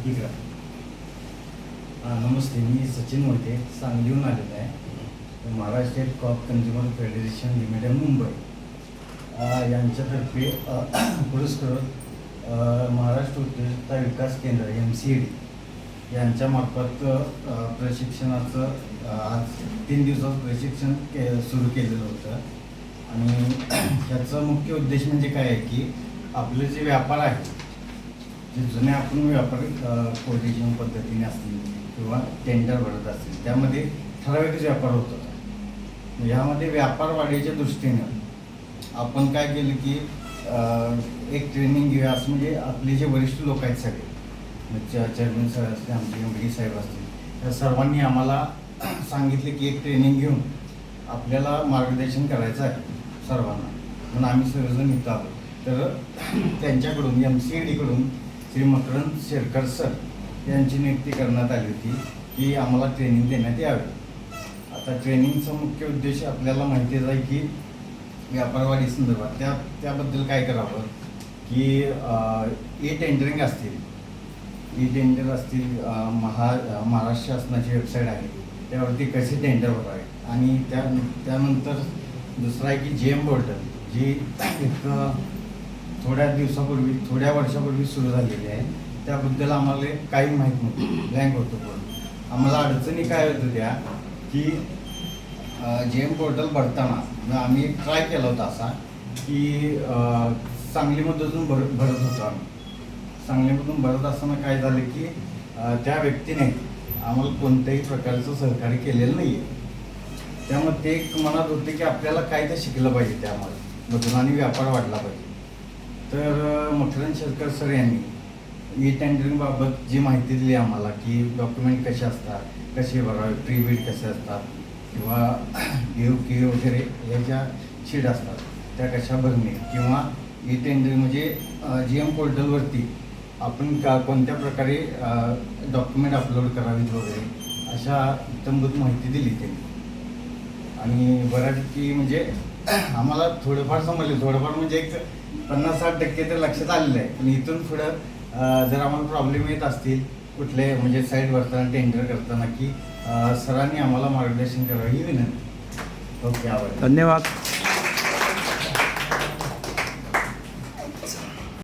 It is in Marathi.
ठीक आहे. नमस्ते, मी सचिन मोहिते सांगलीहून आलेलो आहे. Maharashtra state co-op consumer federation limited Mumbai यांच्यातर्फे पुरस्कृत महाराष्ट्र उद्योजकता विकास केंद्र MCD यांच्यामार्फत प्रशिक्षणाचं आज 3 दिवसाचं प्रशिक्षण सुरू केलेलं होतं. आणि ह्याचा मुख्य उद्देश म्हणजे काय आहे की आपले जे व्यापार आहेत, जे जुने आपण व्यापार कोटेशन पद्धतीने असतील किंवा टेंडर भरत असतील, त्यामध्ये ठराविकच व्यापार होत होता. ह्यामध्ये व्यापार वाढीच्या दृष्टीनं आपण काय केलं की एक ट्रेनिंग घेऊया, असं म्हणजे आपले जे वरिष्ठ लोक आहेत सगळे, चेअरमन सर असतील, आमचे MD साहेब असतील, या सर्वांनी आम्हाला सांगितले की एक ट्रेनिंग घेऊन आपल्याला मार्गदर्शन करायचं आहे सर्वांना, म्हणून आम्ही सर्वजण इथं आलो. तर त्यांच्याकडून MCD श्री मकरंद शेरकर सर यांची नियुक्ती करण्यात आली होती की आम्हाला ट्रेनिंग देण्यात यावी. आता ट्रेनिंगचा मुख्य उद्देश आपल्याला माहितीच आहे की व्यापारवाढी संदर्भात त्याबद्दल काय करावं की टेंडरिंग असतील, टेंडर असतील, महाराष्ट्र शासनाची वेबसाईट आहे त्यावरती कसे टेंडर भरावे. आणि त्यानंतर दुसरं आहे की GM पोर्टल, जी एक थोड्या वर्षापूर्वी सुरू झालेली आहे. त्याबद्दल आम्हाला काही माहीत नव्हतं, ब्लँक होतं. पण आम्हाला अडचणी काय होत होत्या की GM पोर्टल भरताना आम्ही ट्राय केला होता असा की सांगलीमधून भरत होतो आम्ही. सांगलीमधून भरत असताना काय झालं की त्या व्यक्तीने आम्हाला कोणत्याही प्रकारचं सहकार्य केलेलं नाही आहे. त्यामुळे ते एक मनात होते की आपल्याला काय ते शिकलं पाहिजे त्यामध्ये आणि व्यापार वाढला पाहिजे. तर मकरंद शेरकर सर यांनी टेंडरिंगबाबत जी माहिती दिली आम्हाला की डॉक्युमेंट कसे असतात, कसे भरावे, प्री बिड कसे असतात किंवा DOQ वगैरे ह्या ज्या शीट असतात त्या कशा भरणे, किंवा टेंडरिंग म्हणजे GM पोर्टलवरती आपण कोणत्या प्रकारे डॉक्युमेंट अपलोड करावीत वगैरे अशा इत्थंभूत माहिती दिली त्यांनी. आणि बऱ्यापैकी म्हणजे आम्हाला थोडंफार समजले, थोडंफार म्हणजे एक 50-60% तर लक्षात आलेलं आहे. पण इथून पुढं जर आम्हाला प्रॉब्लेम येत असतील कुठले म्हणजे साईट भरताना, टेंडर करताना, की सरांनी आम्हाला मार्गदर्शन करावं ही विनंती. ओके, आवड. धन्यवाद.